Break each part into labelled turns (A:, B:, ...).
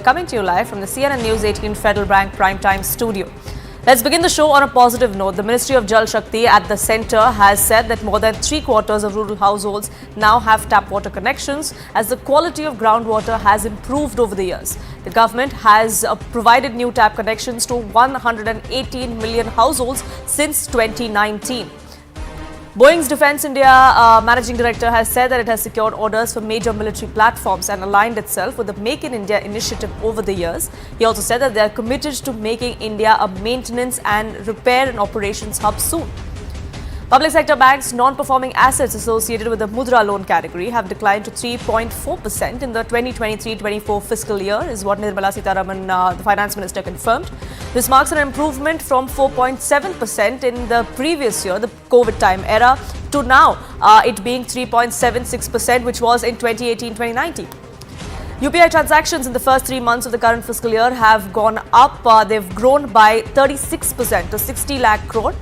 A: Coming to you live from the CNN News 18 Federal Bank Primetime Studio. Let's begin the show on a positive note. The Ministry of Jal Shakti at the centre has said that more than 3/4 of rural households now have tap water connections as the quality of groundwater has improved over the years. The government has provided new tap connections to 118 million households since 2019. Boeing's Defence India Managing Director has said that it has secured orders for major military platforms and aligned itself with the Make in India initiative over the years. He also said that they are committed to making India a maintenance and repair and operations hub soon. Public sector banks' non-performing assets associated with the Mudra loan category have declined to 3.4% in the 2023-24 fiscal year, is what Nirmala Sitharaman, the Finance Minister, confirmed. This marks an improvement from 4.7% in the previous year, the COVID time era, to now it being 3.76%, which was in 2018-2019. UPI transactions in the first 3 months of the current fiscal year have gone up. They've grown by 36% to 60 lakh crore.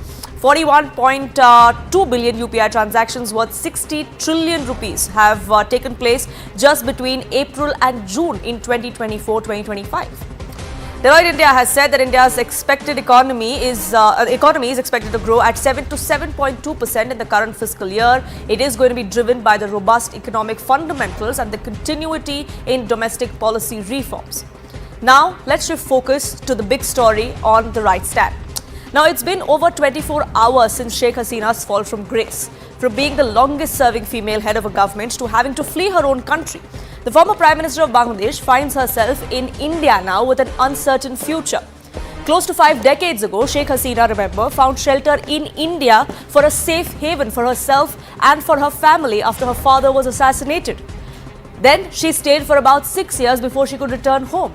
A: 41.2 billion UPI transactions worth 60 trillion rupees have taken place just between April and June in 2024-2025. Deloitte India has said that India's expected economy is expected to grow at 7 to 7.2% in the current fiscal year. It is going to be driven by the robust economic fundamentals and the continuity in domestic policy reforms. Now, let's shift focus to the big story on the right stand. Now, it's been over 24 hours since Sheikh Hasina's fall from grace, from being the longest-serving female head of a government to having to flee her own country. The former Prime Minister of Bangladesh finds herself in India now with an uncertain future. Close to 5 decades ago, Sheikh Hasina, remember, found shelter in India for a safe haven for herself and for her family after her father was assassinated. Then she stayed for about 6 years before she could return home.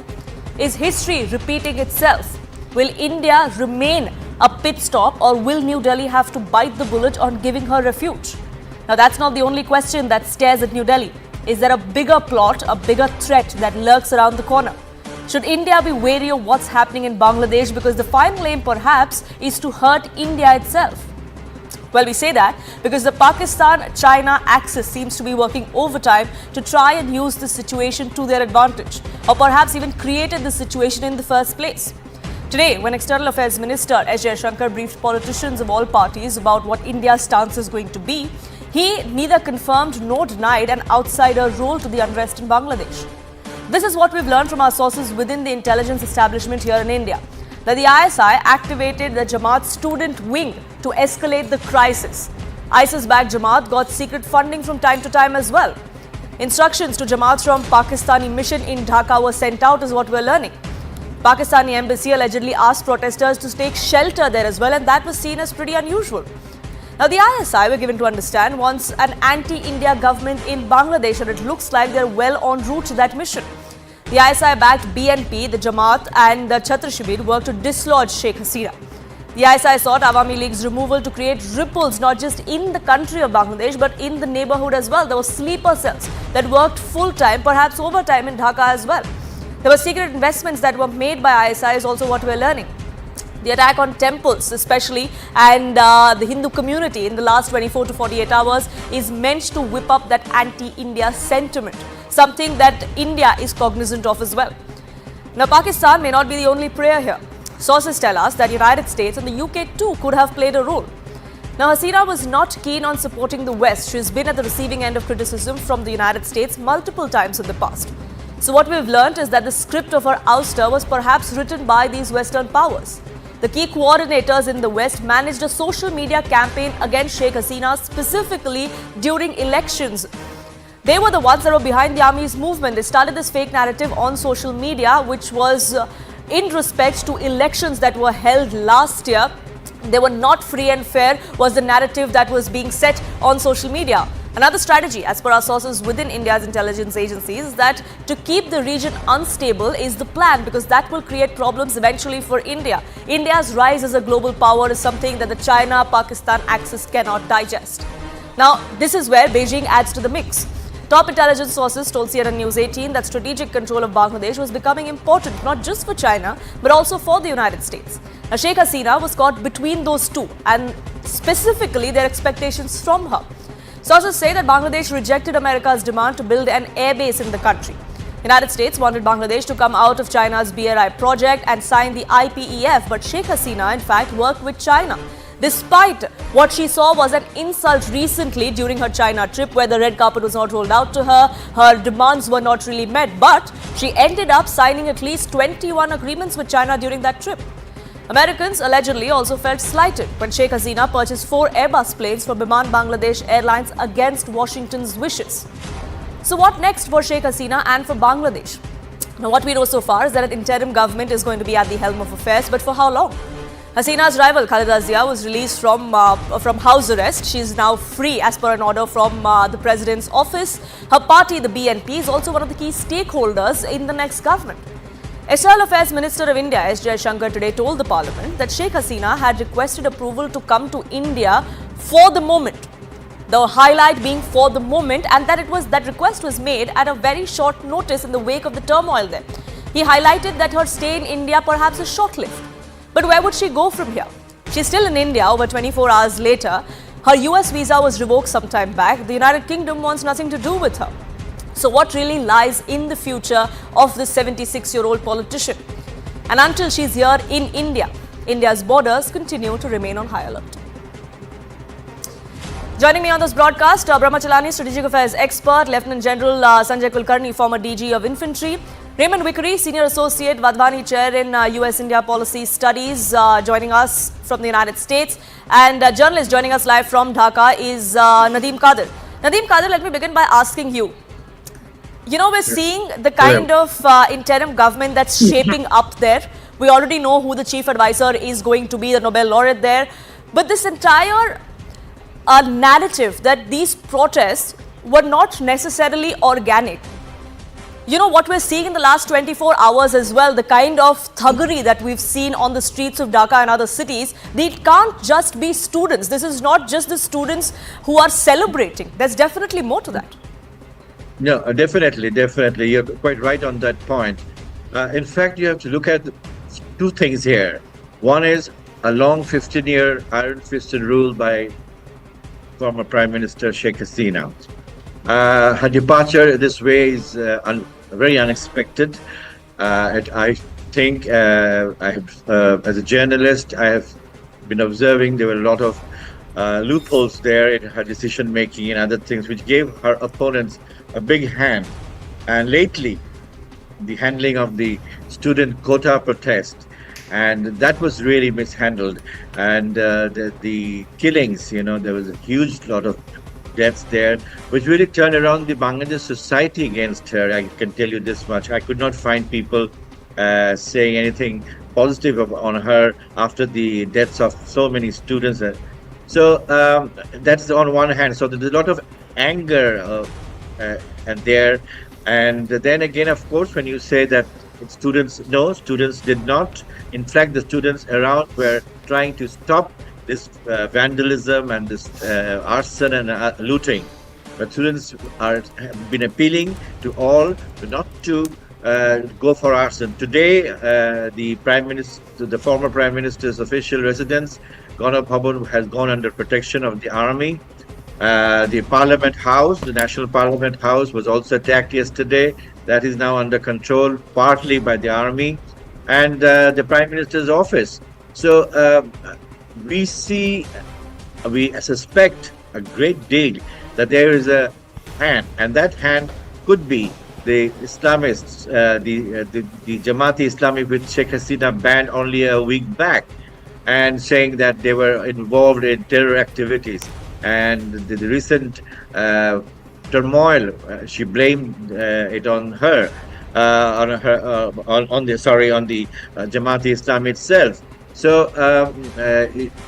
A: Is history repeating itself? Will India remain a pit stop, or will New Delhi have to bite the bullet on giving her refuge? Now, that's not the only question that stares at New Delhi. Is there a bigger plot, a bigger threat that lurks around the corner? Should India be wary of what's happening in Bangladesh, because the final aim perhaps is to hurt India itself? Well, we say that because the Pakistan-China axis seems to be working overtime to try and use this situation to their advantage, or perhaps even created this situation in the first place. Today, when External Affairs Minister S. Jaishankar briefed politicians of all parties about what India's stance is going to be, he neither confirmed nor denied an outsider role to the unrest in Bangladesh. This is what we've learned from our sources within the intelligence establishment here in India, that the ISI activated the Jamaat student wing to escalate the crisis. ISIS-backed Jamaat got secret funding from time to time as well. Instructions to Jamaat from Pakistani mission in Dhaka were sent out, is what we're learning. Pakistani embassy allegedly asked protesters to take shelter there as well, and that was seen as pretty unusual. Now, the ISI, we're given to understand, wants an anti-India government in Bangladesh, and it looks like they're well en route to that mission. The ISI-backed BNP, the Jamaat and the Chhatr Shibir worked to dislodge Sheikh Hasina. The ISI sought Awami League's removal to create ripples not just in the country of Bangladesh but in the neighborhood as well. There were sleeper cells that worked full-time, perhaps overtime in Dhaka as well. There were secret investments that were made by ISI is also what we're learning. The attack on temples especially and the Hindu community in the last 24 to 48 hours is meant to whip up that anti-India sentiment, something that India is cognizant of as well. Now, Pakistan may not be the only player here. Sources tell us that the United States and the UK too could have played a role. Now, Hasina was not keen on supporting the West. She has been at the receiving end of criticism from the United States multiple times in the past. So what we've learned is that the script of her ouster was perhaps written by these Western powers. The key coordinators in the West managed a social media campaign against Sheikh Hasina specifically during elections. They were the ones that were behind the army's movement. They started this fake narrative on social media, which was in respect to elections that were held last year. They were not free and fair was the narrative that was being set on social media. Another strategy, as per our sources within India's intelligence agencies, is that to keep the region unstable is the plan, because that will create problems eventually for India. India's rise as a global power is something that the China-Pakistan axis cannot digest. Now, this is where Beijing adds to the mix. Top intelligence sources told CNN News 18 that strategic control of Bangladesh was becoming important not just for China but also for the United States. Now, Sheikh Hasina was caught between those two, and specifically their expectations from her. Sources say that Bangladesh rejected America's demand to build an airbase in the country. United States wanted Bangladesh to come out of China's BRI project and sign the IPEF, but Sheikh Hasina, in fact, worked with China. Despite what she saw was an insult recently during her China trip, where the red carpet was not rolled out to her, her demands were not really met, but she ended up signing at least 21 agreements with China during that trip. Americans allegedly also felt slighted when Sheikh Hasina purchased 4 Airbus planes from Biman Bangladesh Airlines against Washington's wishes. So what next for Sheikh Hasina and for Bangladesh? Now, what we know so far is that an interim government is going to be at the helm of affairs, but for how long? Hasina's rival Khaleda Zia was released from house arrest. She is now free as per an order from the president's office. Her party, the BNP, is also one of the key stakeholders in the next government. External Affairs Minister of India S. Jaishankar today told the parliament that Sheikh Hasina had requested approval to come to India for the moment. The highlight being for the moment, and that request was made at a very short notice in the wake of the turmoil there. He highlighted that her stay in India perhaps is short-lived. But where would she go from here? She's still in India over 24 hours later. Her US visa was revoked some time back. The United Kingdom wants nothing to do with her. So what really lies in the future of this 76-year-old politician? And until she's here in India, India's borders continue to remain on high alert. Joining me on this broadcast, Brahmachalani, Strategic Affairs expert, Lieutenant General Sanjay Kulkarni, former DG of Infantry, Raymond Vickery, Senior Associate, Vadvani Chair in US-India Policy Studies, joining us from the United States. And journalist joining us live from Dhaka is Nadeem Kadir. Nadeem Kadir, let me begin by asking you. You know, we're seeing the kind of interim government that's shaping up there. We already know who the chief advisor is going to be, the Nobel laureate there. But this entire narrative that these protests were not necessarily organic. You know, what we're seeing in the last 24 hours as well, the kind of thuggery that we've seen on the streets of Dhaka and other cities, it can't just be students. This is not just the students who are celebrating. There's definitely more to that.
B: No, definitely. You're quite right on that point. In fact, you have to look at 2 things here. One is a long 15-year iron-fisted rule by former Prime Minister Sheikh Hasina. Her departure this way is very unexpected. I think, as a journalist, I have been observing there were a lot of loopholes there in her decision making and other things, which gave her opponents a big hand. And lately, the handling of the student quota protest, and that was really mishandled. And the killings, you know, there was a huge lot of deaths there, which really turned around the Bangladesh society against her. I can tell you this much. I could not find people saying anything positive on her after the deaths of so many students. So that's on one hand. So there's a lot of anger and there. And then again, of course, when you say that students did not. In fact, the students around were trying to stop this vandalism and this arson and looting. But students have been appealing to all not to go for arson. Today, the former Prime Minister's official residence, Ghaziabad Bhavan, has gone under protection of the army. The Parliament House, the National Parliament House, was also attacked yesterday. That is now under control, partly by the army and the Prime Minister's office. So we suspect a great deal that there is a hand, and that hand could be the Islamists, the Jamaat-e-Islami, which Sheikh Hasina banned only a week back, and saying that they were involved in terror activities. And the recent turmoil, she blamed it on her, on the Jamaat-e-Islami itself. So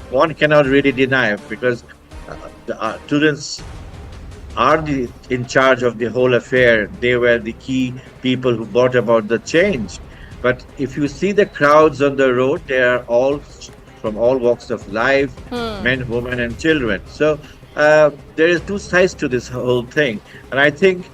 B: one cannot really deny, because the students are in charge of the whole affair. They were the key people who brought about the change. But if you see the crowds on the road, they are all from all walks of life, men, women, and children. So there is 2 sides to this whole thing. And I think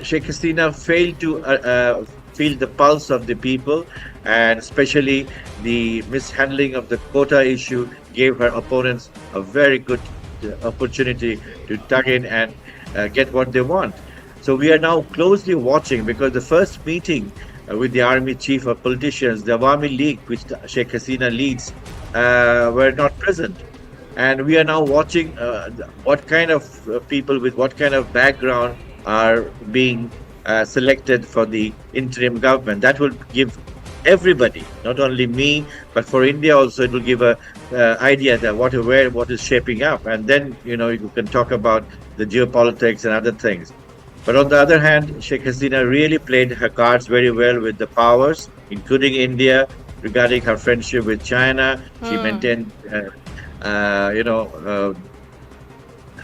B: Sheikh Hasina failed to feel the pulse of the people, and especially the mishandling of the quota issue gave her opponents a very good opportunity to tug in and get what they want. So we are now closely watching, because the first meeting with the army chief of politicians, the Awami League, which Sheikh Hasina leads, were not present. And we are now watching what kind of people with what kind of background are being selected for the interim government. That will give everybody, not only me, but for India also, it will give a idea that what is shaping up. And then, you can talk about the geopolitics and other things. But on the other hand, Sheikh Hasina really played her cards very well with the powers, including India, regarding her friendship with China. She maintained,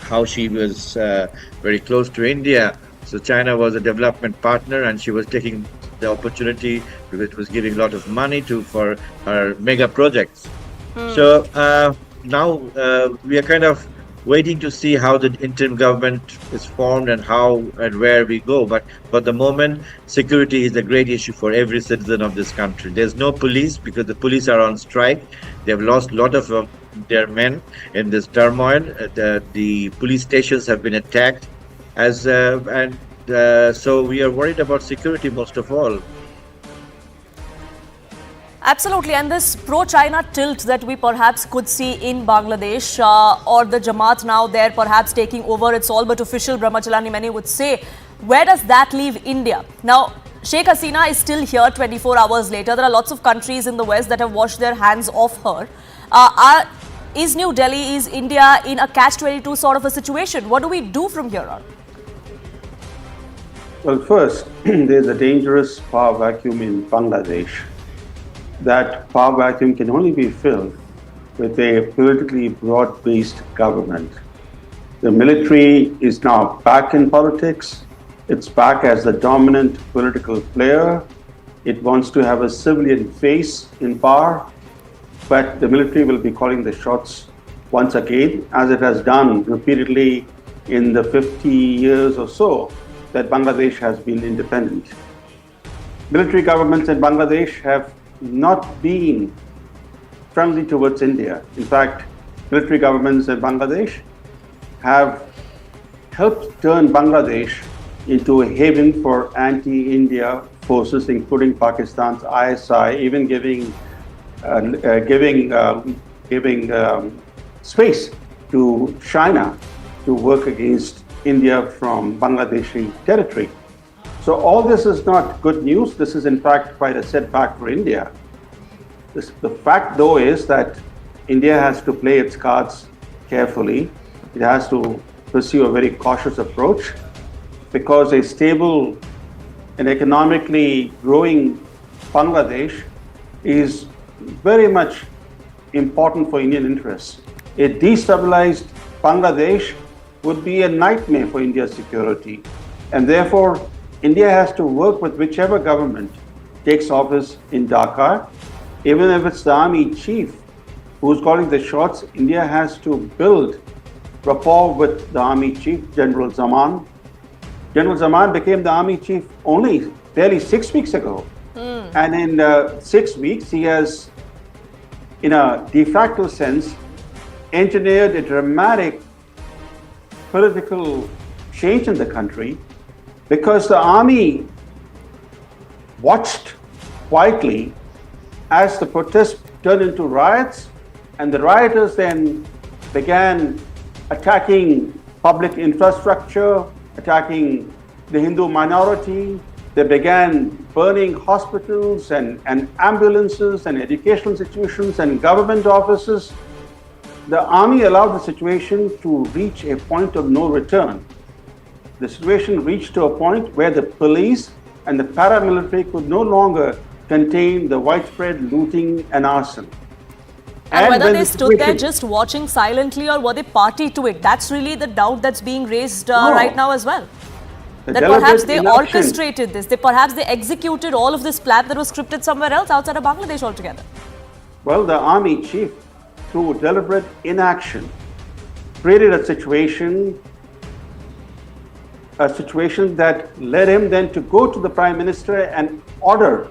B: how she was very close to India. So China was a development partner, and she was taking the opportunity, because it was giving a lot of money for her mega projects. So now we are kind of waiting to see how the interim government is formed and how and where we go. But for the moment, security is a great issue for every citizen of this country. There's no police, because the police are on strike. They've lost a lot of their men in this turmoil. The police stations have been attacked, so we are worried about security most of all.
A: Absolutely, and this pro-China tilt that we perhaps could see in Bangladesh, or the Jamaat now there perhaps taking over, it's all but official, Brahmachalani many would say. Where does that leave India? Now, Sheikh Hasina is still here 24 hours later. There are lots of countries in the West that have washed their hands off her. Is New Delhi, is India in a catch-22 sort of a situation? What do we do from here on?
C: Well, first, there's a dangerous power vacuum in Bangladesh. That power vacuum can only be filled with a politically broad-based government. The military is now back in politics. It's back as the dominant political player. It wants to have a civilian face in power, but the military will be calling the shots once again, as it has done repeatedly in the 50 years or so that Bangladesh has been independent. Military governments in Bangladesh have not been friendly towards India. In fact, military governments in Bangladesh have helped turn Bangladesh into a haven for anti-India forces, including Pakistan's ISI, even giving space to China to work against India from Bangladeshi territory. So all this is not good news. This is in fact quite a setback for India. The fact though is that India has to play its cards carefully. It has to pursue a very cautious approach, because a stable and economically growing Bangladesh is very much important for Indian interests. A destabilized Bangladesh would be a nightmare for India's security, and therefore India has to work with whichever government takes office in Dhaka. Even if it's the army chief who's calling the shots, India has to build rapport with the army chief, General Zaman. General Zaman became the army chief only barely 6 weeks ago. And in 6 weeks, he has, in a de facto sense, engineered a dramatic political change in the country, because the army watched quietly as the protests turned into riots, and the rioters then began attacking public infrastructure, attacking the Hindu minority. They began burning hospitals and ambulances and educational institutions and government offices. The army allowed the situation to reach a point of no return. The situation reached to a point where the police and the paramilitary could no longer contain the widespread looting and arson.
A: And whether they stood there just watching silently or were they party to it, that's really the doubt that's being raised right now as well. That perhaps they orchestrated this, perhaps they executed all of this plan that was scripted somewhere else outside of Bangladesh altogether.
C: Well, the army chief, through deliberate inaction, created a situation that led him then to go to the Prime Minister and order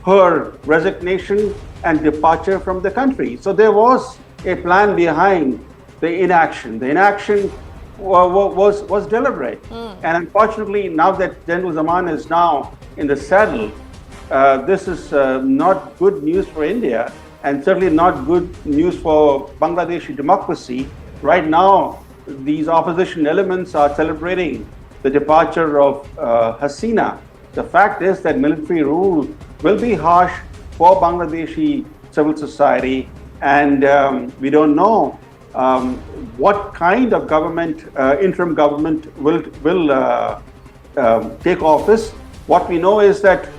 C: her resignation and departure from the country. So there was a plan behind the inaction. The inaction was deliberate. And unfortunately, now that General Zaman is now in the saddle, this is not good news for India, and certainly not good news for Bangladeshi democracy. Right now, these opposition elements are celebrating the departure of Hasina. The fact is that military rule will be harsh for Bangladeshi civil society, and we don't know what kind of government, interim government will take office. What we know is that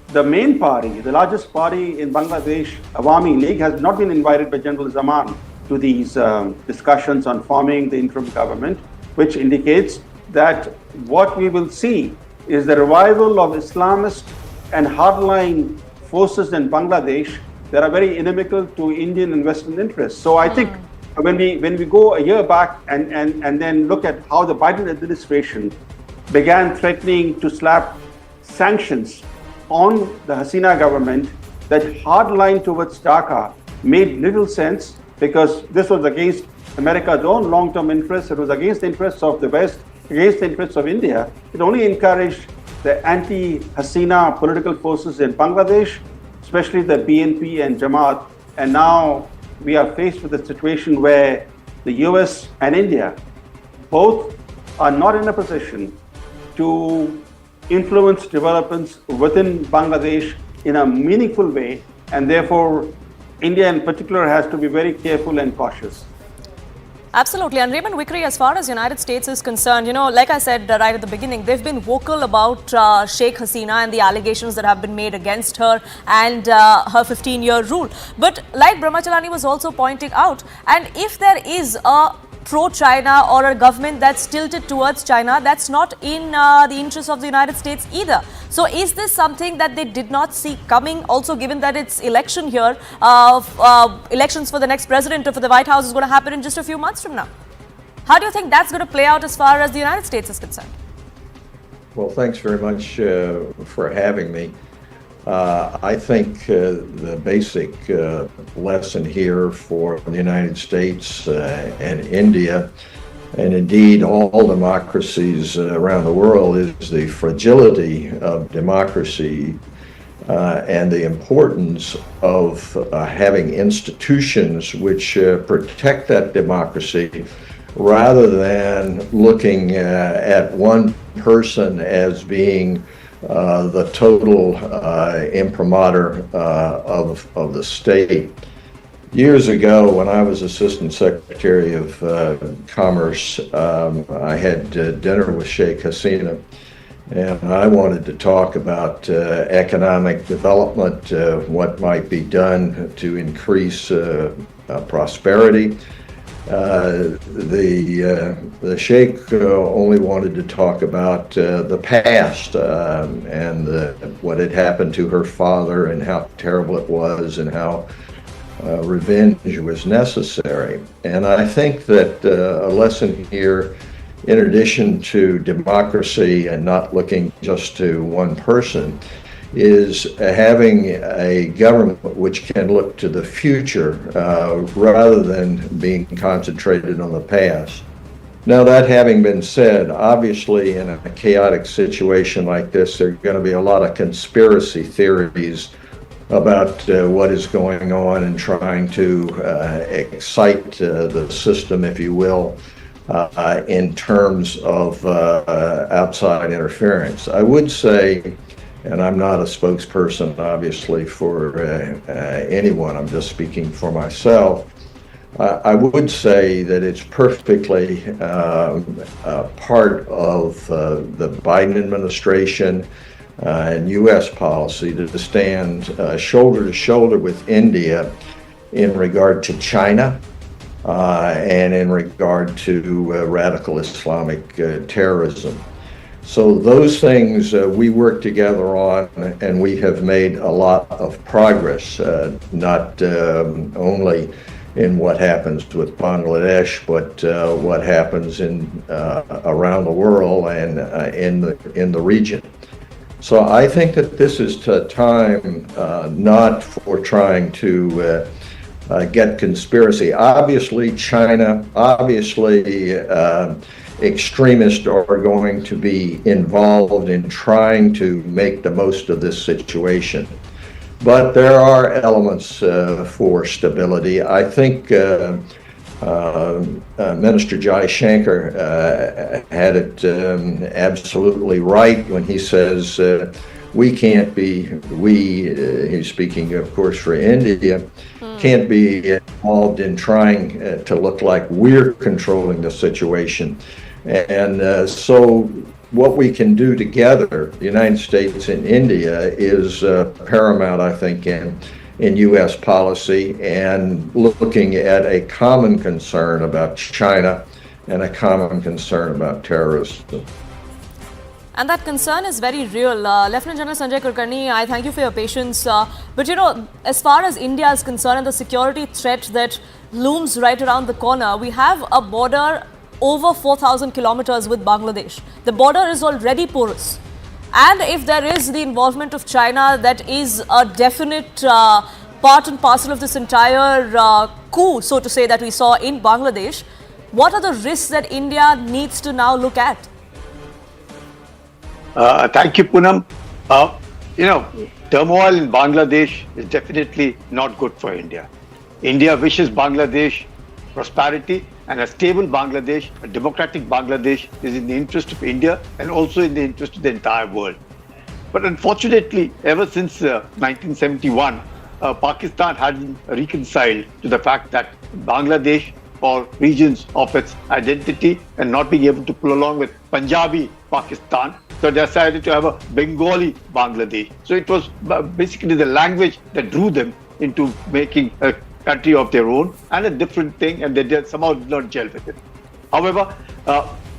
C: the main party, the largest party in Bangladesh, Awami League, has not been invited by General Zaman to these discussions on forming the interim government, which indicates that what we will see is the revival of Islamist and hardline forces in Bangladesh that are very inimical to Indian and Western interests. So I think when we go a year back and then look at how the Biden administration began threatening to slap sanctions on the Hasina government, that hard line towards Dhaka made little sense, because this was against America's own long-term interests. It was against the interests of the West, against the interests of India. It only encouraged the anti-Hasina political forces in Bangladesh, especially the BNP and Jamaat. And now we are faced with a situation where the US and India both are not in a position to influence developments within Bangladesh in a meaningful way, and therefore India in particular has to be very careful and cautious.
A: Absolutely. And Raymond Wickery, as far as United States is concerned, like I said right at the beginning, they've been vocal about Sheikh Hasina and the allegations that have been made against her and her 15-year rule. But like Brahmachalani was also pointing out, and if there is a pro-China or a government that's tilted towards China, that's not in the interest of the United States either. So is this something that they did not see coming? Also, given that it's election here, elections for the next president or for the White House is going to happen in just a few months from now. How do you think that's going to play out as far as the United States is concerned?
D: Well, thanks very much for having me. I think the basic lesson here for the United States and India, and indeed all democracies around the world, is the fragility of democracy and the importance of having institutions which protect that democracy, rather than looking at one person as being the total imprimatur of the state. Years ago, when I was Assistant Secretary of Commerce, I had dinner with Sheikh Hasina, and I wanted to talk about economic development, what might be done to increase prosperity. The Sheikh only wanted to talk about the past and what had happened to her father and how terrible it was and how revenge was necessary. And I think that a lesson here, in addition to democracy and not looking just to one person, is having a government which can look to the future rather than being concentrated on the past. Now, that having been said, obviously in a chaotic situation like this, there are going to be a lot of conspiracy theories about what is going on and trying to excite the system, if you will, in terms of outside interference. I would say, and I'm not a spokesperson, obviously, for anyone, I'm just speaking for myself, I would say that it's perfectly part of the Biden administration and U.S. policy to stand shoulder to shoulder with India in regard to China and in regard to radical Islamic terrorism. So those things we work together on, and we have made a lot of progress, not only in what happens with Bangladesh, but what happens in around the world and in the region. So I think that this is a time not for trying to get conspiracy. Obviously, China, obviously extremists are going to be involved in trying to make the most of this situation. But there are elements for stability. I think Minister Jai Shankar had it absolutely right when he says we can't be, he's speaking of course for India, can't be involved in trying to look like we're controlling the situation. And so what we can do together, the United States and India, is paramount, I think, in U.S. policy, and looking at a common concern about China and a common concern about terrorism.
A: And that concern is very real. Lieutenant General Sanjay Kulkarni, I thank you for your patience. But you know, as far as India is concerned and the security threat that looms right around the corner, we have a border over 4,000 kilometers with Bangladesh. The border is already porous. And if there is the involvement of China, that is a definite part and parcel of this entire coup, so to say, that we saw in Bangladesh. What are the risks that India needs to now look at?
E: Thank you, Poonam. Turmoil in Bangladesh is definitely not good for India. India wishes Bangladesh prosperity, and a stable Bangladesh, a democratic Bangladesh, is in the interest of India and also in the interest of the entire world. But unfortunately, ever since 1971, Pakistan hadn't reconciled to the fact that Bangladesh, for regions of its identity and not being able to pull along with Punjabi Pakistan, so they decided to have a Bengali Bangladesh. So it was basically the language that drew them into making a country of their own and a different thing, and they somehow did not gel with it. However,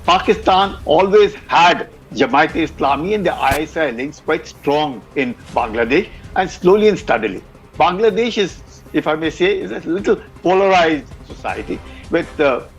E: Pakistan always had Jamaat-e-Islami and the ISI links quite strong in Bangladesh, and slowly and steadily. Bangladesh is, if I may say, is a little polarized society with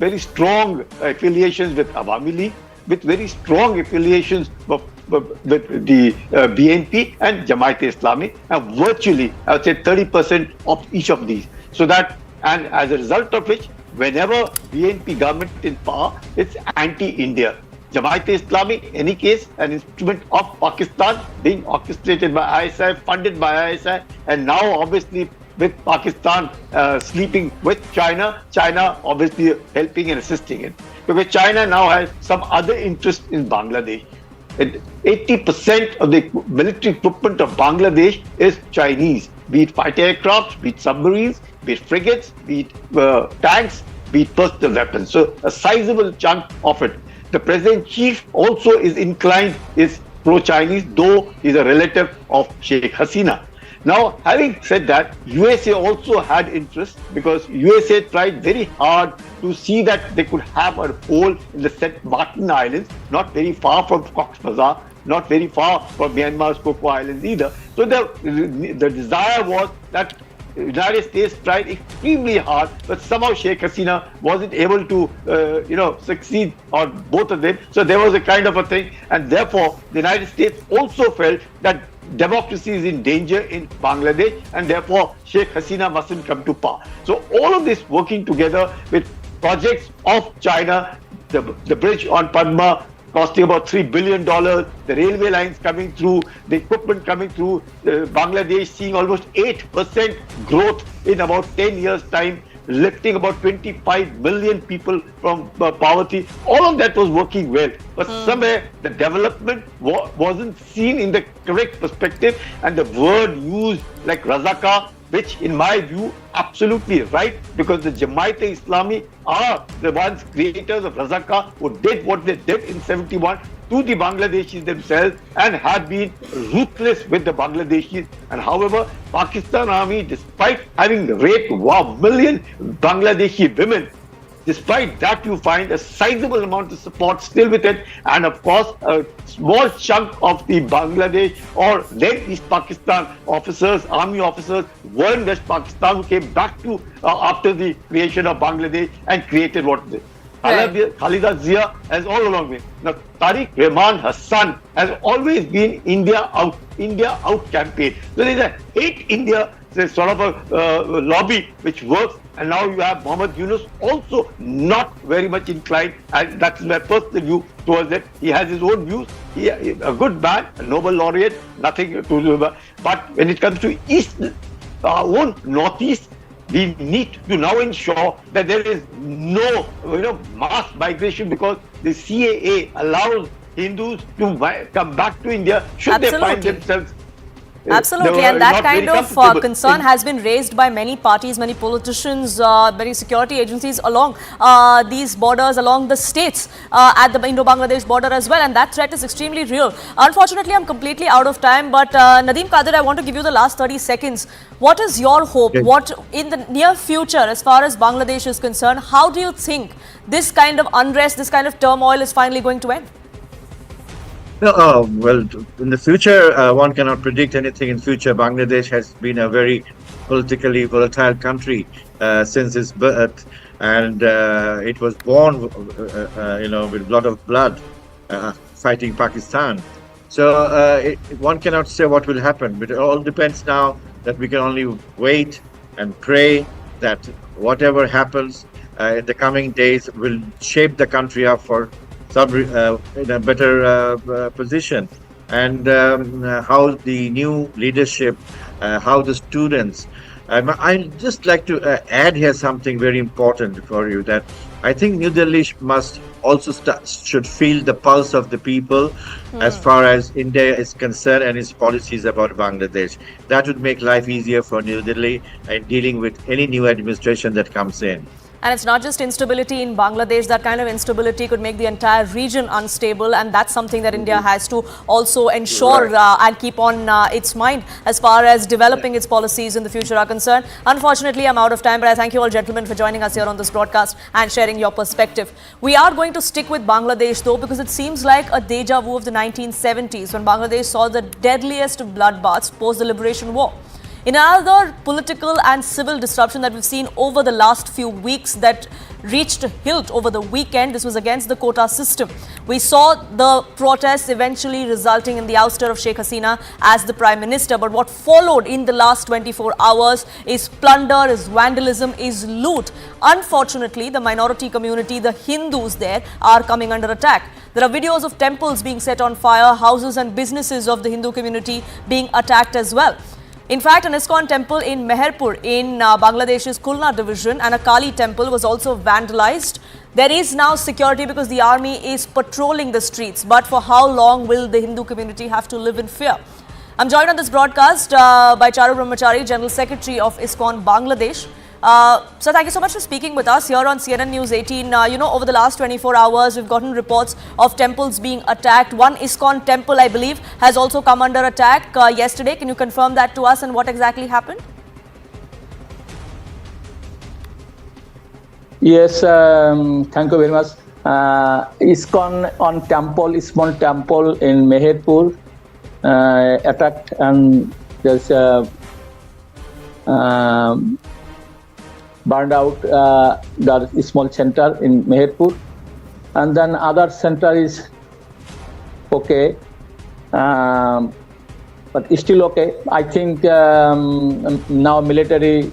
E: very strong affiliations with Awami League, with very strong affiliations with the BNP and Jamaat-e-Islami, and virtually, I would say, 30% of each of these. So that, and as a result of which, whenever BNP government in power, it's anti-India. Jamaat-e-Islami, in any case, an instrument of Pakistan, being orchestrated by ISI, funded by ISI, and now obviously with Pakistan sleeping with China, China obviously helping and assisting it. Because China now has some other interest in Bangladesh. 80% of the military equipment of Bangladesh is Chinese, be it fighter aircraft, be it submarines, be it frigates, be it tanks, be it personal weapons. So a sizable chunk of it. The President-Chief also is inclined, is pro-Chinese, though he's a relative of Sheikh Hasina. Now, having said that, USA also had interest because USA tried very hard to see that they could have a hole in the St. Martin Islands, not very far from Cox's Bazar, not very far from Myanmar's Coco Islands either. So the desire was that the United States tried extremely hard, but somehow Sheikh Hasina wasn't able to, succeed on both of them. So there was a kind of a thing, and therefore the United States also felt that democracy is in danger in Bangladesh, and therefore Sheikh Hasina mustn't come to power. So all of this working together with projects of China, the bridge on Padma costing about $3 billion, the railway lines coming through, the equipment coming through, Bangladesh seeing almost 8% growth in about 10 years' time, lifting about 25 million people from poverty. All of that was working well. But somewhere the development wasn't seen in the correct perspective, and the word used like Razaka, which in my view absolutely right, because the Jamaat-e-Islami are the ones creators of Razaka who did what they did in 71 to the Bangladeshis themselves and have been ruthless with the Bangladeshis. And however, Pakistan Army, despite having raped 1 million Bangladeshi women, despite that you find a sizable amount of support still with it, and of course a small chunk of the Bangladesh or then East Pakistan officers, army officers were in West Pakistan who came back to after the creation of Bangladesh and created what they Khalida Zia has all along been. Now, Tariq Rahman, her son, has always been India out campaign. So there's a hate India sort of a lobby which works. And now you have Mohammed Yunus also not very much inclined, and that's my personal view towards it. He has his own views. He a good man, a Nobel laureate, nothing to do about. But when it comes to East, our own Northeast, we need to now ensure that there is no mass migration, because the CAA allows Hindus to come back to India should they find themselves.
A: Absolutely, and that kind of concern has been raised by many parties, many politicians, many security agencies along these borders, along the states at the Indo-Bangladesh border as well, and that threat is extremely real. Unfortunately, I'm completely out of time, but Nadeem Kadir, I want to give you the last 30 seconds. What is your hope? What in the near future, as far as Bangladesh is concerned, how do you think this kind of unrest, this kind of turmoil is finally going to end?
B: No, well, in the future, one cannot predict anything in future. Bangladesh has been a very politically volatile country since its birth, and it was born, with a lot of blood, fighting Pakistan. So one cannot say what will happen, but it all depends now that we can only wait and pray that whatever happens in the coming days will shape the country up for in a better position, and how the new leadership, how the students. I'd just like to add here something very important for you, that I think New Delhi must also should feel the pulse of the people as far as India is concerned and its policies about Bangladesh. That would make life easier for New Delhi in dealing with any new administration that comes in.
A: And it's not just instability in Bangladesh, that kind of instability could make the entire region unstable, and that's something that India has to also ensure and keep on its mind as far as developing its policies in the future are concerned. Unfortunately, I'm out of time, but I thank you all gentlemen for joining us here on this broadcast and sharing your perspective. We are going to stick with Bangladesh though, because it seems like a deja vu of the 1970s when Bangladesh saw the deadliest of bloodbaths post the liberation war. In another political and civil disruption that we've seen over the last few weeks that reached a hilt over the weekend, this was against the quota system. We saw the protests eventually resulting in the ouster of Sheikh Hasina as the Prime Minister. But what followed in the last 24 hours is plunder, is vandalism, is loot. Unfortunately, the minority community, the Hindus there, are coming under attack. There are videos of temples being set on fire, houses and businesses of the Hindu community being attacked as well. In fact, an ISKCON temple in Meherpur in Bangladesh's Khulna division and a Kali temple was also vandalized. There is now security because the army is patrolling the streets. But for how long will the Hindu community have to live in fear? I'm joined on this broadcast by Charu Brahmachari, General Secretary of ISKCON Bangladesh. So thank you so much for speaking with us here on CNN News 18. Over the last 24 hours, we've gotten reports of temples being attacked. One ISKCON temple, I believe, has also come under attack yesterday. Can you confirm that to us and what exactly happened?
F: Yes, thank you very much. ISKCON on temple, small temple in Meherpur attacked, and there's burned out the small center in Meherpur, and then other center is okay, but still okay. I think now military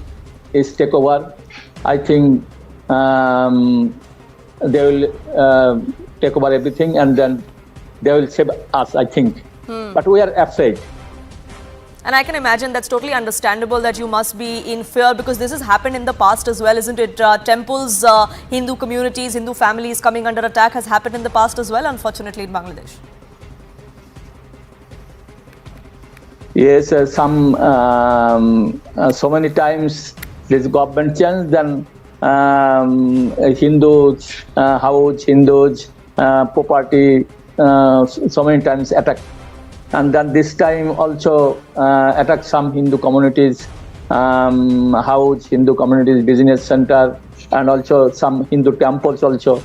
F: is take over. I think they will take over everything, and then they will save us, I think. But we are afraid.
A: And I can imagine that's totally understandable that you must be in fear, because this has happened in the past as well, isn't it? Temples, Hindu communities, Hindu families coming under attack has happened in the past as well, unfortunately, in Bangladesh.
F: Yes, so many times this government changed, then Hindus, house, Hindus, property, so many times attacked. And then this time also attacked some Hindu communities, house, Hindu communities, business center, and also some Hindu temples also.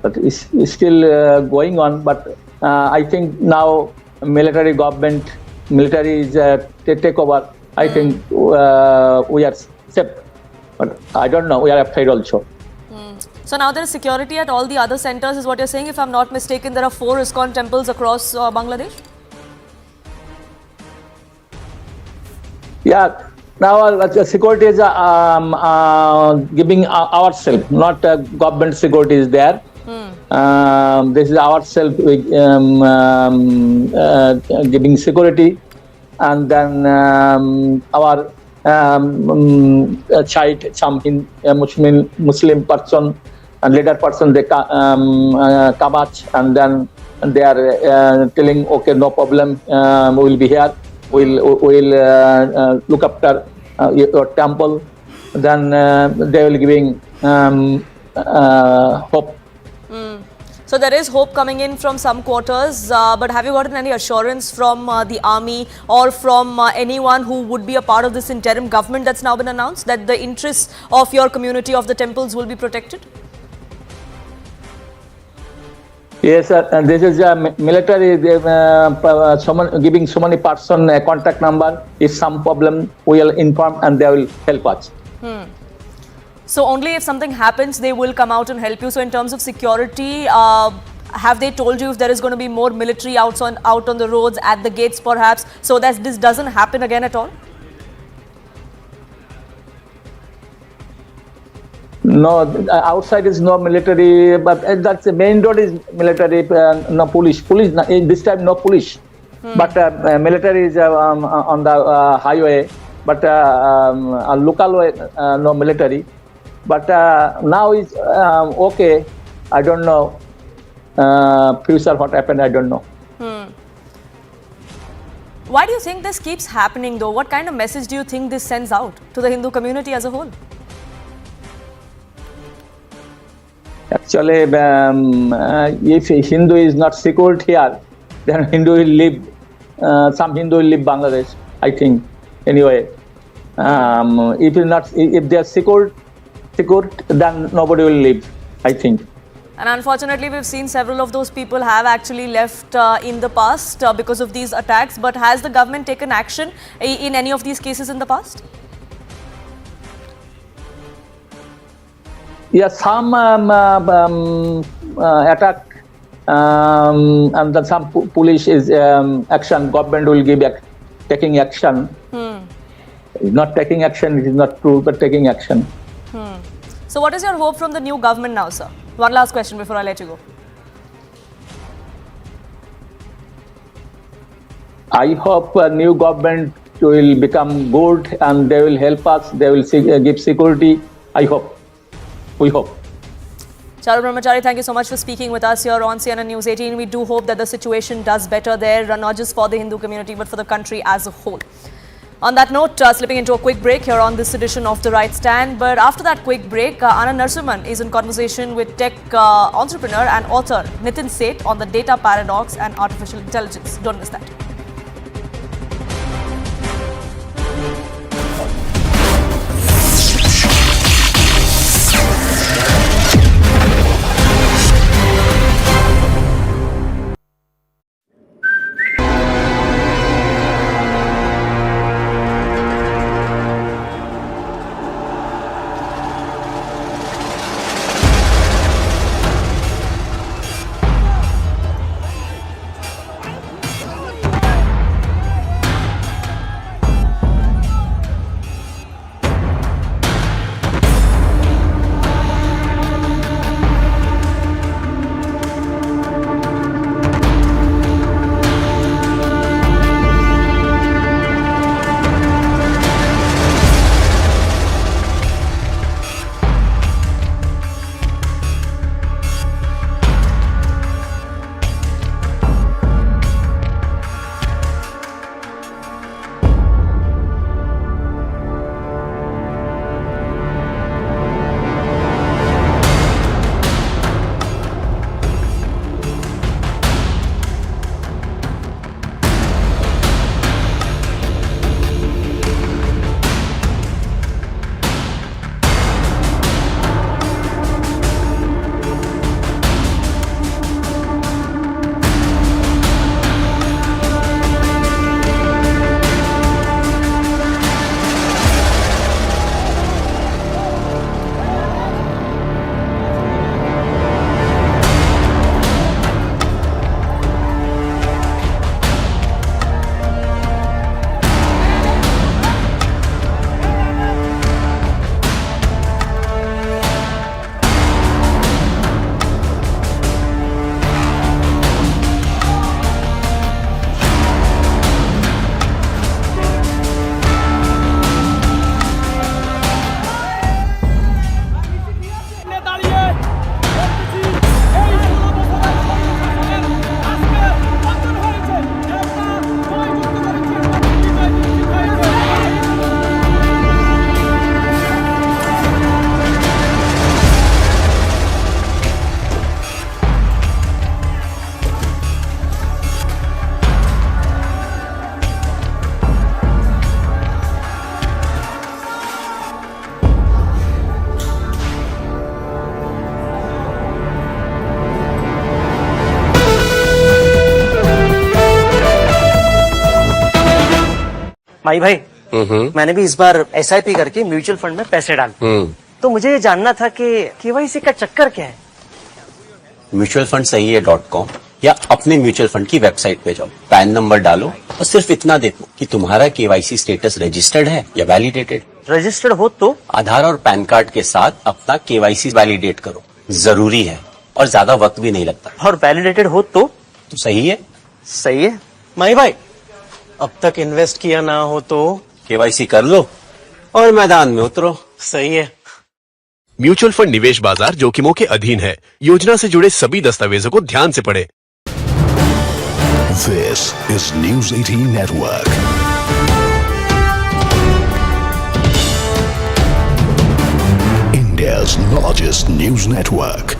F: But it's still going on. But I think now military is take over. I think we are safe. But I don't know, we are afraid also.
A: So now there is security at all the other centers, is what you're saying? If I'm not mistaken, there are 4 ISKCON temples across Bangladesh?
F: Yeah, Now security is giving ourselves, not government security is there. This is ourselves giving security, and then our child, some Muslim person and leader person, they come out, and then they are telling, okay, no problem, we will be here. We'll look after your temple. Then they will giving hope.
A: So there is hope coming in from some quarters, but have you gotten any assurance from the army or from anyone who would be a part of this interim government that's now been announced, that the interests of your community of the temples will be protected?
F: Yes, sir. And this is military. Someone giving so many person a contact number. If some problem, we will inform and they will help us.
A: So only if something happens, they will come out and help you. So in terms of security, have they told you if there is going to be more military out on the roads, at the gates perhaps, so that this doesn't happen again at all?
F: No, outside is no military, but that's the main road is military, no police. Police, this time no police. But military is on the highway, but local way, no military. But now is okay. I don't know. Future what happened, I don't know.
A: Why do you think this keeps happening though? What kind of message do you think this sends out to the Hindu community as a whole?
F: Actually, if Hindu is not secured here, then Hindu will leave. Some Hindu will leave Bangladesh, I think. Anyway, if they are secured, then nobody will leave, I think.
A: And unfortunately, we've seen several of those people have actually left in the past because of these attacks. But has the government taken action in any of these cases in the past?
F: Yes, some attack and then some police is action. Government will give taking action. Not taking action, it is not true, but taking action.
A: So what is your hope from the new government now, sir? One last question before I let you go.
F: I hope a new government will become good and they will help us. They will give security. I hope. We hope.
A: Charu Brahmachari, thank you so much for speaking with us here on CNN News 18. We do hope that the situation does better there, not just for the Hindu community, but for the country as a whole. On that note, slipping into a quick break here on this edition of The Right Stand. But after that quick break, Anand Narasimhan is in conversation with tech entrepreneur and author Nitin Seth on the data paradox and artificial intelligence. Don't miss that.
G: माई भाई मैंने भी इस बार SIP करके mutual fund में पैसे डाले। तो मुझे ये जानना था कि KYC का चक्कर क्या है।
H: म्यूचुअल फंड सही है .com या अपने म्यूचुअल फंड की वेबसाइट पे जाओ, पैन नंबर डालो और सिर्फ इतना देखो कि तुम्हारा KYC स्टेटस रजिस्टर्ड है या वैलिडेटेड।
G: रजिस्टर्ड हो तो
H: आधार और पैन कार्ड के साथ अपना KYC वैलिडेट करो, जरूरी है और ज्यादा वक्त भी नहीं लगता।
G: और वैलिडेटेड हो तो
H: सही है।
G: सही है माई भाई। अब तक इन्वेस्ट किया ना हो तो
H: KYC कर लो और मैदान में उतरो।
G: सही है।
I: म्यूचुअल फंड निवेश बाजार जोखिमों के अधीन है। योजना से जुड़े सभी दस्तावेजों को ध्यान से पढ़ें।
J: This is News 18 Network. India's largest news network.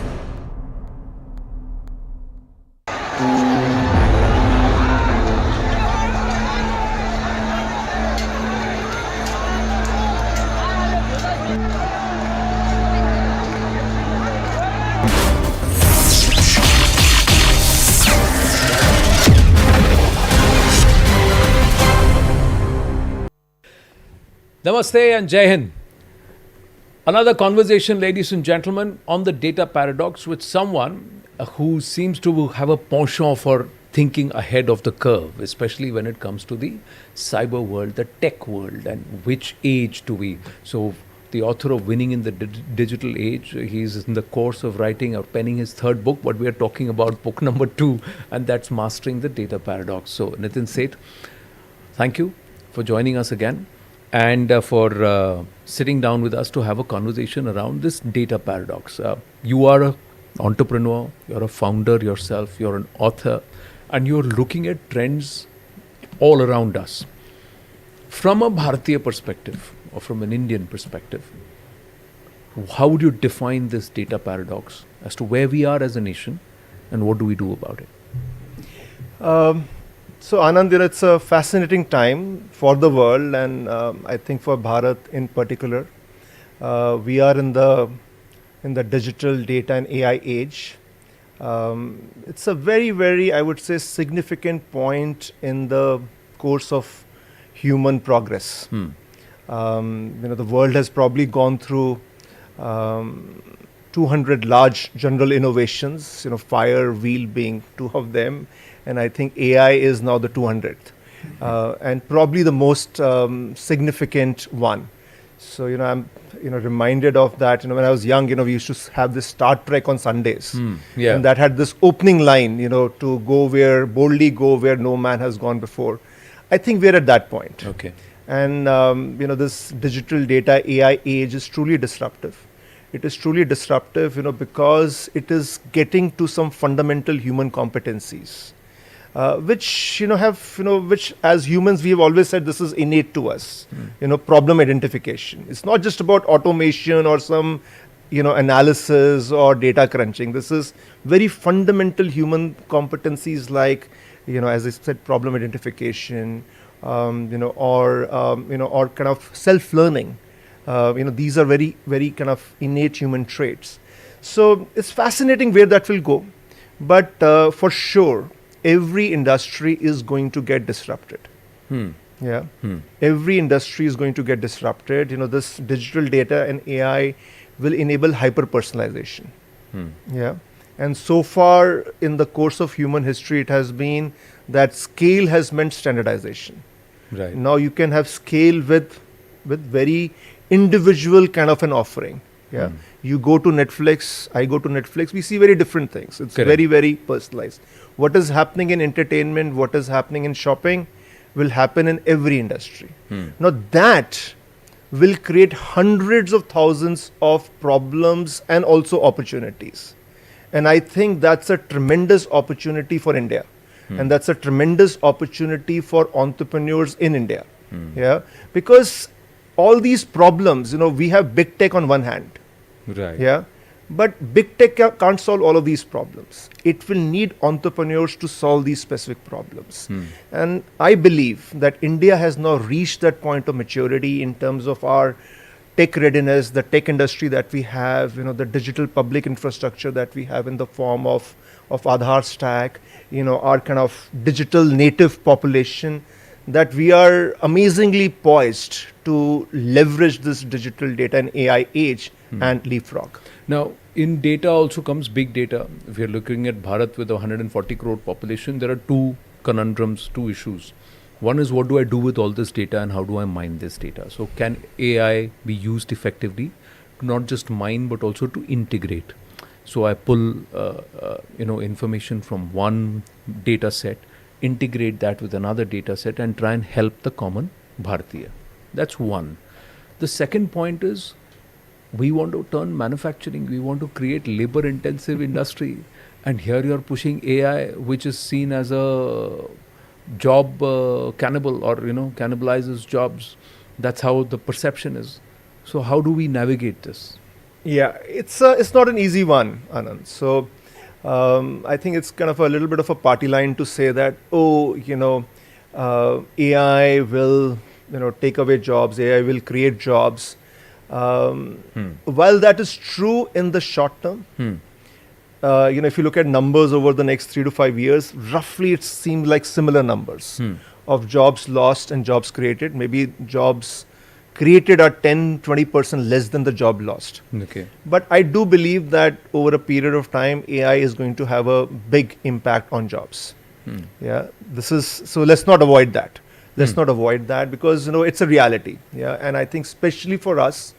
K: Namaste and Jai Hind. Another conversation, ladies and gentlemen, on the data paradox with someone who seems to have a penchant for thinking ahead of the curve, especially when it comes to the cyber world, the tech world, and which age do we. So, the author of Winning in the Digital Age, he's in the course of writing or penning his third book, but we are talking about book number 2, and that's Mastering the Data Paradox. So, Nitin Seth, thank you for joining us again. And for sitting down with us to have a conversation around this data paradox. You are an entrepreneur, you're a founder yourself, you're an author, and you're looking at trends all around us. From a Bharatiya perspective, or from an Indian perspective, how would you define this data paradox as to where we are as a nation and what do we do about it?
L: So Anand, it's a fascinating time for the world, and I think for Bharat in particular. We are in the digital data and AI age. It's a very, very, I would say, significant point in the course of human progress. The world has probably gone through 200 large general innovations, fire, wheel being two of them. And I think AI is now the 200th, and probably the most significant one. So, I'm, reminded of that. When I was young, we used to have this Star Trek on Sundays. And that had this opening line, to boldly go where no man has gone before. I think we're at that point.
K: Okay.
L: And, this digital data AI age is truly disruptive. It is truly disruptive, because it is getting to some fundamental human competencies. Which which as humans we have always said this is innate to us. Problem identification. It's not just about automation or some analysis or data crunching. This is very fundamental human competencies like as I said, problem identification, or kind of self-learning. These are very, very kind of innate human traits. So it's fascinating where that will go, but for sure. Every industry is going to get disrupted. Every industry is going to get disrupted. This digital data and AI will enable hyper-personalization. And so far in the course of human history, it has been that scale has meant standardization.
K: Right.
L: Now you can have scale with very individual kind of an offering. You go to Netflix, I go to Netflix, we see very different things. It's
K: Correct.
L: very, very personalized. What is happening in entertainment, what is happening in shopping will happen in every industry. Now that will create hundreds of thousands of problems and also opportunities. And I think that's a tremendous opportunity for India. And that's a tremendous opportunity for entrepreneurs in India. Because all these problems, we have big tech on one hand.
K: Right.
L: But big tech can't solve all of these problems. It will need entrepreneurs to solve these specific problems. And I believe that India has now reached that point of maturity in terms of our tech readiness, the tech industry that we have, the digital public infrastructure that we have in the form of Aadhaar stack, our kind of digital native population, that we are amazingly poised to leverage this digital data and AI age and leapfrog.
K: Now, in data also comes big data. If you're looking at Bharat with a 140 crore population, there are two conundrums, two issues. One is, what do I do with all this data and how do I mine this data? So can AI be used effectively to not just mine but also to integrate? So I pull information from one data set, integrate that with another data set and try and help the common Bharatiya. That's one. The second point is, we want to turn manufacturing, we want to create labor intensive industry, and here you are pushing AI, which is seen as a job cannibal, or cannibalizes jobs. That's how the perception is. So how do we navigate this?
L: Yeah, it's not an easy one, Anand. So I think it's kind of a little bit of a party line to say that, AI will take away jobs, AI will create jobs. While that is true in the short term, if you look at numbers over the next 3 to 5 years, roughly it seems like similar numbers of jobs lost and jobs created. Maybe jobs created are 10-20% less than the job lost.
K: Okay.
L: But I do believe that over a period of time, AI is going to have a big impact on jobs. Yeah, so let's not avoid that. Let's not avoid that, because it's a reality. Yeah, and I think especially for us,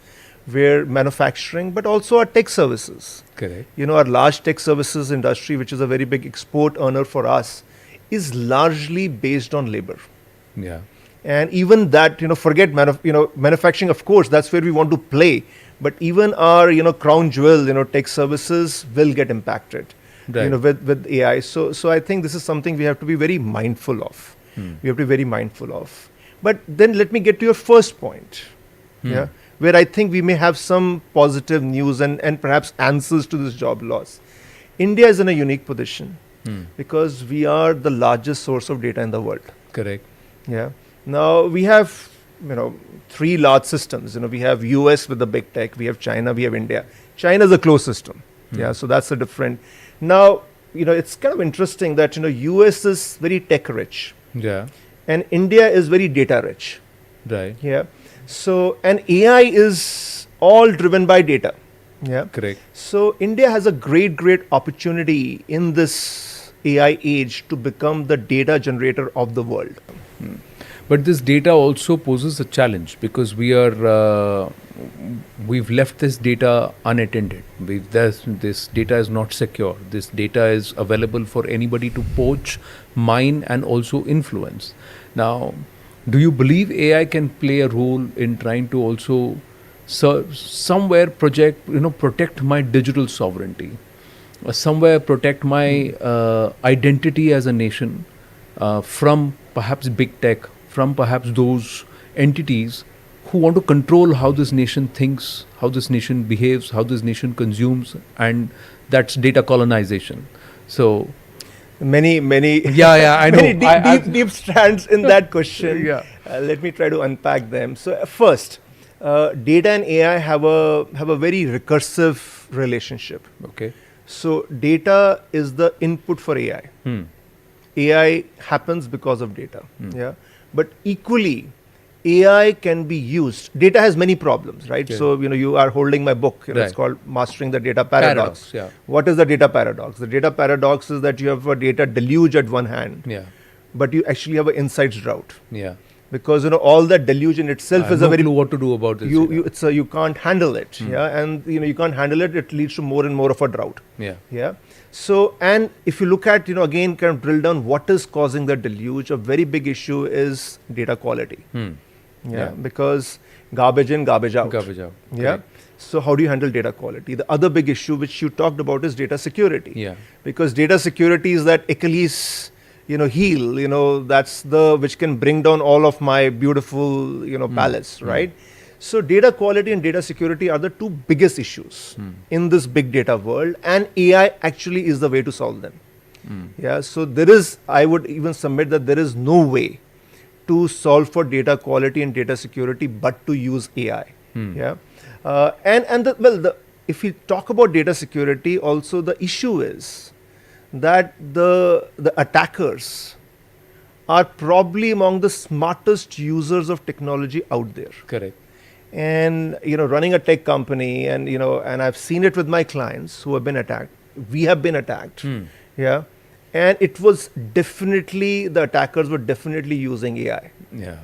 L: where manufacturing, but also our tech services.
K: Correct.
L: Our large tech services industry, which is a very big export earner for us, is largely based on labor.
K: Yeah.
L: And even that, forget manufacturing, of course, that's where we want to play. But even our, crown jewel, tech services will get impacted,
K: Right.
L: with AI. So I think this is something we have to be very mindful of. We have to be very mindful of. But then let me get to your first point, where I think we may have some positive news and perhaps answers to this job loss. India is in a unique position because we are the largest source of data in the world.
K: Correct.
L: Yeah. Now we have, 3 large systems. We have US with the big tech, we have China, we have India. China is a closed system. Yeah. So that's a different. Now, it's kind of interesting that, US is very tech rich.
K: Yeah.
L: And India is very data rich.
K: Right.
L: Yeah. So, and AI is all driven by data. Yeah.
K: Correct.
L: So India has a great opportunity in this AI age to become the data generator of the world.
K: But this data also poses a challenge, because we've left this data unattended. This data is not secure. This data is available for anybody to poach, mine, and also influence. Now, do you believe AI can play a role in trying to also somewhere protect my digital sovereignty, or somewhere protect my identity as a nation from perhaps big tech, from perhaps those entities who want to control how this nation thinks, how this nation behaves, how this nation consumes, and that's data colonization. So
L: many
K: I know.
L: many deep strands in that question.
K: Yeah.
L: Let me try to unpack them. So first, data and AI have a very recursive relationship.
K: Okay.
L: So data is the input for AI. AI happens because of data. Yeah. But equally, AI can be used. Data has many problems, right?
K: Yeah.
L: So, you are holding my book. It's
K: Right.
L: called Mastering the Data Paradox.
K: Yeah.
L: What is the data paradox? The data paradox is that you have a data deluge at one hand,
K: Yeah.
L: but you actually have an insights drought.
K: Yeah.
L: Because, all that deluge in itself
K: I have
L: is
K: no
L: a very...
K: clue what to do about this.
L: you can't handle it. Yeah. And, you can't handle it. It leads to more and more of a drought.
K: Yeah.
L: Yeah. So, and if you look at, again, kind of drill down what is causing the deluge, a very big issue is data quality. Yeah. Because garbage in, garbage out.
K: Garbage out.
L: Yeah.
K: Correct.
L: So how do you handle data quality? The other big issue which you talked about is data security.
K: Yeah.
L: Because data security is that Achilles, heel, that's which can bring down all of my beautiful, palace, right? So data quality and data security are the two biggest issues in this big data world, and AI actually is the way to solve them. Yeah. So I would even submit that there is no way to solve for data quality and data security but to use AI. Yeah. If we talk about data security, also the issue is that the attackers are probably among the smartest users of technology out there.
K: Correct.
L: And running a tech company, and and I've seen it with my clients who have been attacked. We have been attacked. Yeah. And it was definitely, the attackers were definitely using AI.
K: Yeah.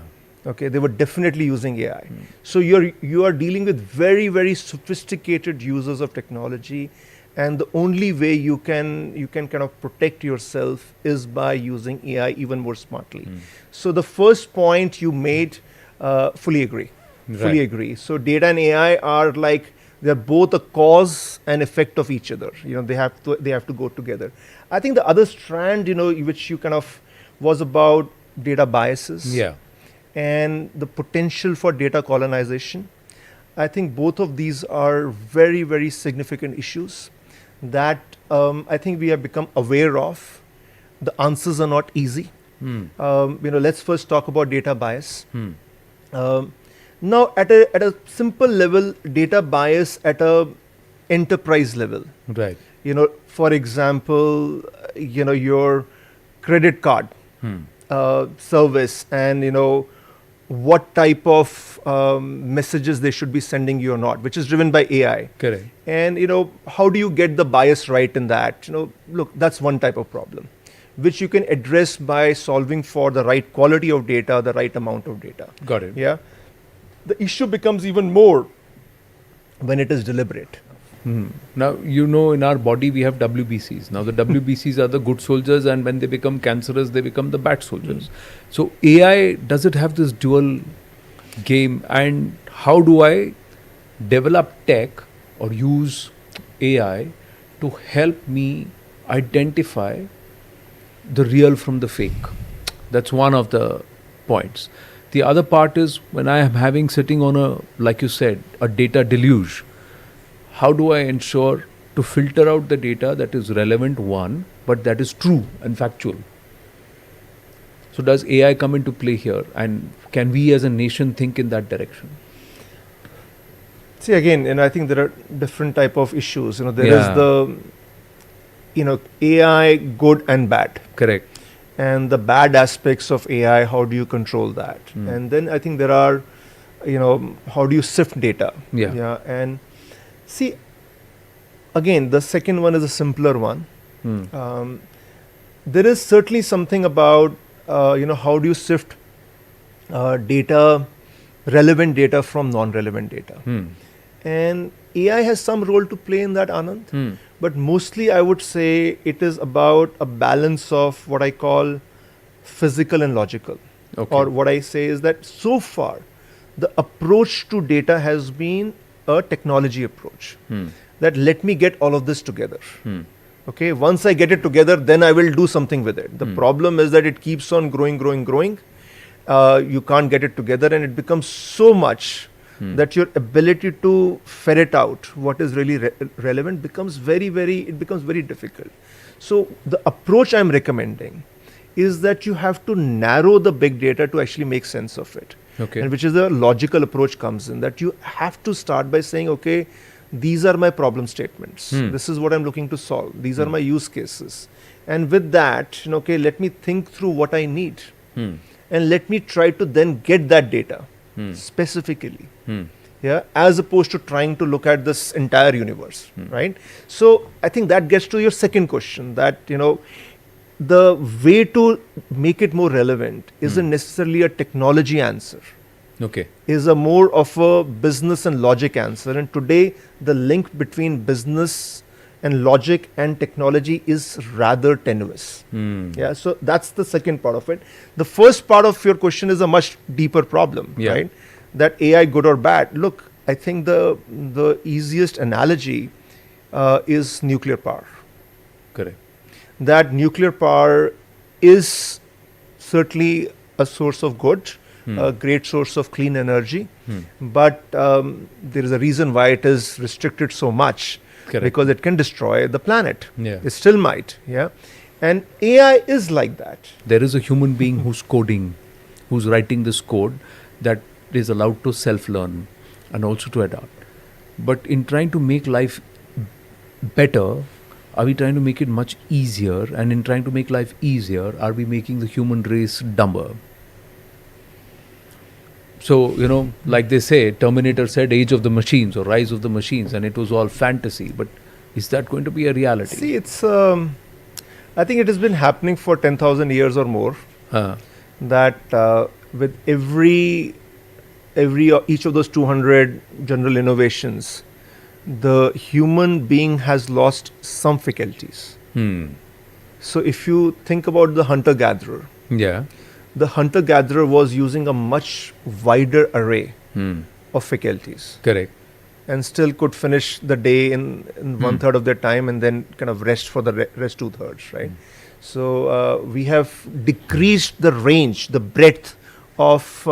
L: Okay, they were definitely using AI. So you are dealing with very, very sophisticated users of technology, and the only way you can kind of protect yourself is by using AI even more smartly. So the first point you made, fully agree. Fully agree. So data and AI are like, they're both a cause and effect of each other. They have to go together. I think the other strand, which you kind of was about data biases.
K: Yeah.
L: And the potential for data colonization. I think both of these are very, very significant issues that I think we have become aware of. The answers are not easy. Let's first talk about data bias. Now, at a simple level, data bias at a enterprise level.
K: Right.
L: For example, your credit card service, and what type of messages they should be sending you or not, which is driven by AI.
K: Correct.
L: And how do you get the bias right in that? Look, that's one type of problem, which you can address by solving for the right quality of data, the right amount of data.
K: Got it.
L: Yeah. The issue becomes even more when it is deliberate.
K: Now, in our body we have WBCs. Now, the WBCs are the good soldiers, and when they become cancerous, they become the bad soldiers. So, AI, does it have this dual game? And how do I develop tech or use AI to help me identify the real from the fake? That's one of the points. The other part is, when I am sitting on like you said, a data deluge, how do I ensure to filter out the data that is relevant, one, but that is true and factual? So does AI come into play here, and can we as a nation think in that direction?
L: See, again, and I think there are different type of issues. There is the, AI good and bad.
K: Correct.
L: And the bad aspects of AI, how do you control that? And then I think there are, how do you sift data?
K: Yeah.
L: And see, again, the second one is a simpler one. There is certainly something about, how do you sift data, relevant data from non-relevant data. And AI has some role to play in that, Anand. But mostly I would say it is about a balance of what I call physical and logical.
K: Okay.
L: Or what I say is that so far, the approach to data has been a technology approach. That let me get all of this together. Okay, once I get it together, then I will do something with it. The problem is that it keeps on growing. You can't get it together, and it becomes so much that your ability to ferret out what is really relevant becomes very difficult. So the approach I'm recommending is that you have to narrow the big data to actually make sense of it.
K: Okay.
L: And which is the logical approach comes in, that you have to start by saying, okay, these are my problem statements. This is what I'm looking to solve. These are my use cases. And with that, okay, let me think through what I need. And let me try to then get that data specifically. Yeah, as opposed to trying to look at this entire universe, right? So I think that gets to your second question, that, the way to make it more relevant isn't necessarily a technology answer.
K: Okay.
L: Is a more of a business and logic answer. And today, the link between business and logic and technology is rather tenuous. Yeah, so that's the second part of it. The first part of your question is a much deeper problem, right? That AI good or bad. Look, I think the easiest analogy is nuclear power.
K: Correct.
L: That nuclear power is certainly a source of good, a great source of clean energy, but there is a reason why it is restricted so much.
K: Correct.
L: Because it can destroy the planet.
K: Yeah.
L: It still might. Yeah, and AI is like that.
K: There is a human being who's coding, who's writing this code that is allowed to self-learn and also to adapt. But in trying to make life better, Are we trying to make it much easier? And in trying to make life easier, are we making the human race dumber? So, like they say, Terminator said age of the machines or rise of the machines, and it was all fantasy. But is that going to be a reality?
L: See, it's, I think it has been happening for 10,000 years or more. That with each of those 200 general innovations, the human being has lost some faculties. So if you think about the hunter-gatherer, the hunter-gatherer was using a much wider array of faculties.
K: Correct.
L: And still could finish the day in 1/3 of their time and then kind of rest for the rest 2/3, right? So we have decreased the range, the breadth of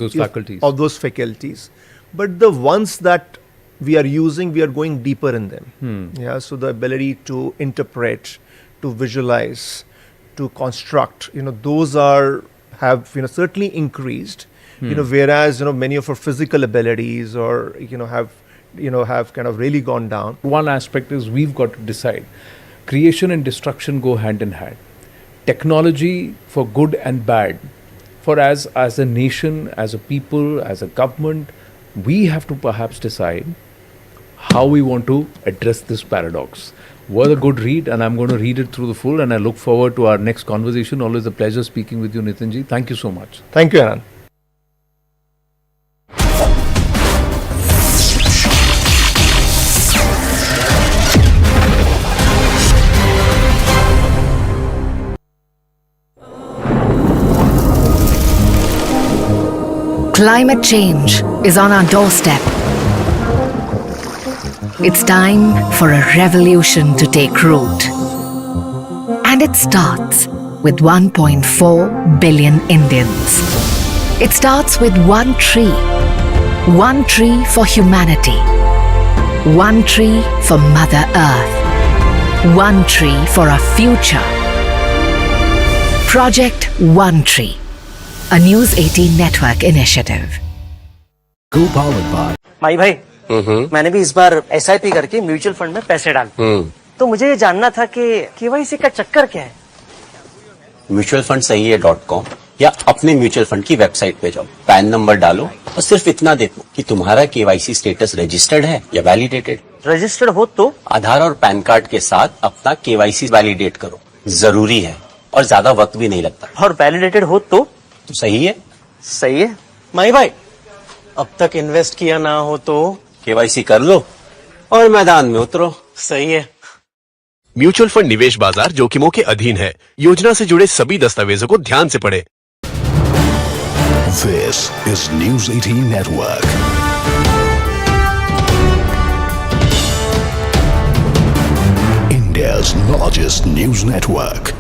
K: those faculties.
L: Of those faculties. But the ones that we are using, we are going deeper in them. Yeah. So the ability to interpret, to visualize, to construct, those have certainly increased. Whereas many of our physical abilities or have kind of really gone down.
K: One aspect is we've got to decide. Creation and destruction go hand in hand. Technology for good and bad. For as a nation, as a people, as a government, we have to perhaps decide how we want to address this paradox. Was a good read, and I'm going to read it through the full, and I look forward to our next conversation. Always a pleasure speaking with you, Nitinji. Thank you so much.
L: Thank you, Anand.
M: Climate change is on our doorstep. It's time for a revolution to take root. And it starts with 1.4 billion Indians. It starts with one tree. One tree for humanity. One tree for Mother Earth. One tree for our future. Project One Tree, a News 18 network initiative.
J: Co-powered by
G: माई भाई मैंने भी इस बार SIP करके mutual fund में पैसे डाले तो मुझे ये जानना था कि KYC का चक्कर क्या है।
H: म्यूचुअल फंड सही है .com या अपने म्यूचुअल फंड की वेबसाइट पे जाओ, पैन नंबर डालो और सिर्फ इतना देखो कि तुम्हारा KYC स्टेटस रजिस्टर्ड है या वैलिडेटेड।
G: रजिस्टर्ड हो तो
H: आधार और पैन कार्ड के साथ अपना KYC वैलिडेट करो, जरूरी है और ज्यादा वक्त भी नहीं लगता।
G: और वैलिडेटेड हो तो
H: सही है।
G: सही है माई भाई, अब तक इन्वेस्ट किया ना हो तो
H: KYC कर लो और मैदान में उतरो।
G: सही है।
I: म्यूचुअल फंड निवेश बाजार जोखिमों के अधीन है। योजना से जुड़े सभी दस्तावेजों को ध्यान से पढ़ें।
J: This is News 18 Network. India's largest news network.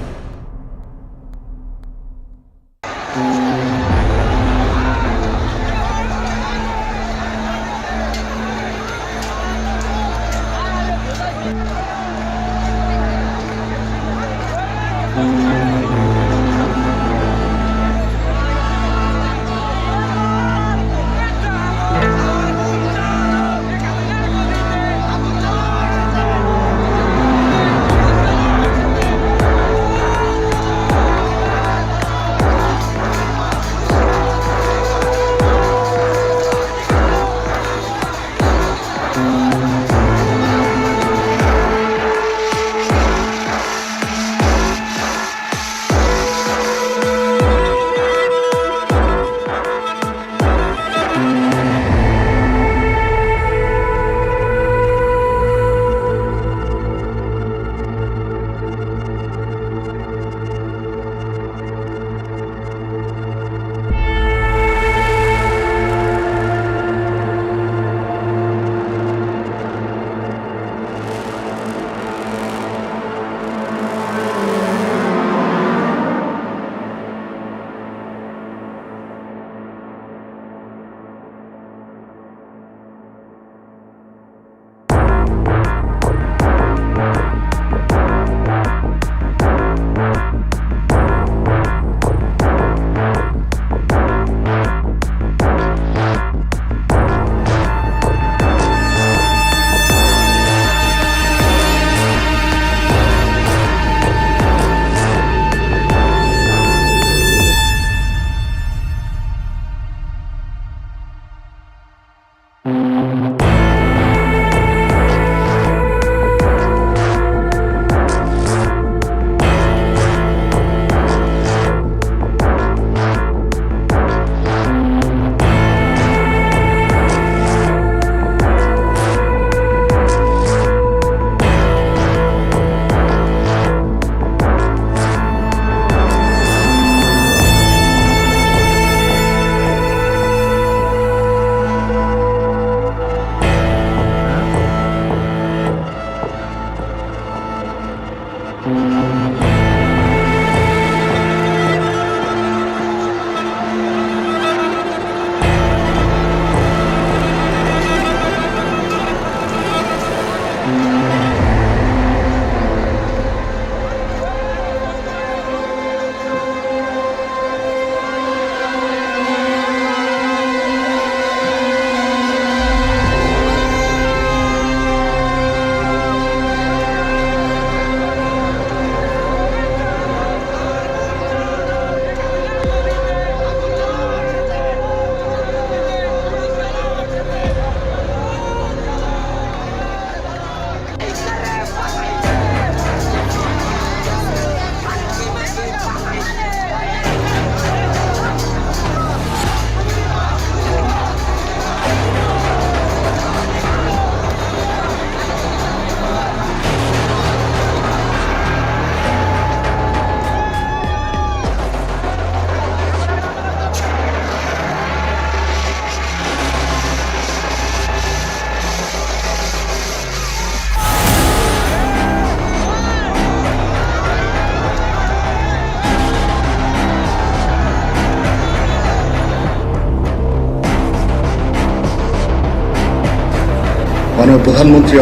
J: মাননীয় প্রধানমন্ত্রী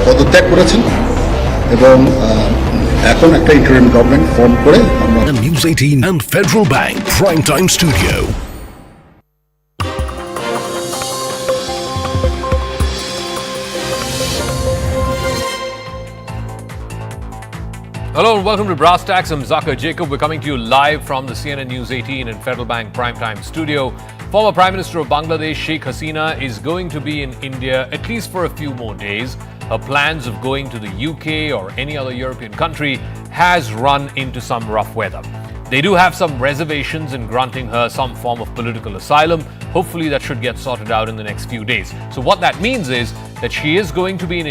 J: পদত্যাগ করেছেন এবং এখন একটা ইন্টারিম গভর্নমেন্ট ফর্ম করে আমরা
I: News 18 and Federal Bank Prime Time Studio.
K: Hello and welcome to Brass Tacks. I'm Zaka Jacob. We're coming to you live from the CNN News 18 and Federal Bank Primetime Studio. Former Prime Minister of Bangladesh, Sheikh Hasina, is going to be in India at least for a few more days. Her plans of going to the UK or any other European country has run into some rough weather. They do have some reservations in granting her some form of political asylum. Hopefully that should get sorted out in the next few days. So what that means is that she is going to be in